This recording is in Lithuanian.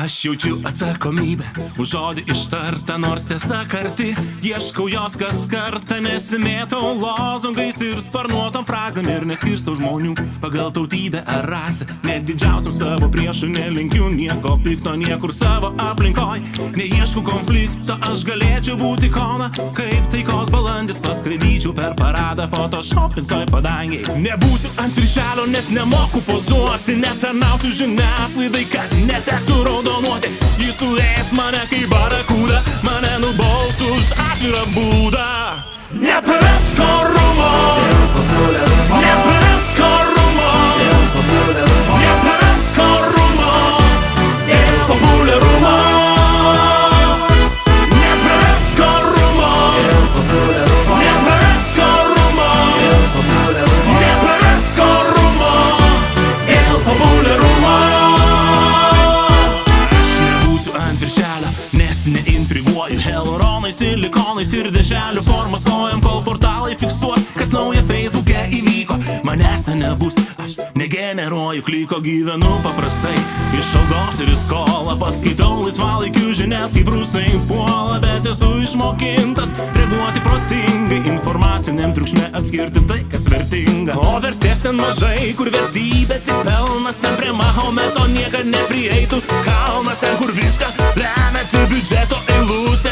Aš jaučiu atsakomybę už žodį ištartą, nors tiesa karti. Ieškau jos kas kartą, nesimėtau lozungais ir sparnuotom frazėm ir neskirstau žmonių pagal tautybę ar rasę. Net didžiausiam savo priešų nelinkiu nieko pikto niekur savo aplinkoj. Neieškau konflikto, aš galėčiau būti ikona, kaip taikos balandis paskraidyčiau per paradą photoshopintoj padangiai. Nebūsiu ant viršelio, nes nemoku pozuoti, netarnausiu žiniasklaidai, kad netektų raudonuoti. Jis suės mane kaip barakuda, mane nubaus už atvirą būdą. Nepraras korumo, nepraras korumo, nepraras korumo ir populiarumo. Nepraras korumo, nepraras korumo, nepraras korumo ir populiarumo. Nes neintriguoju hialuronais, silikonais ir dešrelių formos kojam, kol portalai fiksuos, kas nauja Facebook'e įvyko. Manęs ten nebus, aš negeneruoju kliko, gyvenu paprastai iš algos ir į skolą. Paskaitau laisvalaikių žinias, kaip rusai puola, bet esu išmokintas reaguoti protingai, informaciniam triukšme atskirti tai, kas vertinga. O vertės ten mažai, kur vertybė tik pelnas, ten prie Mahometo niekad neprieitų kalnas, ten kur viską lemia biudžeto eilutė.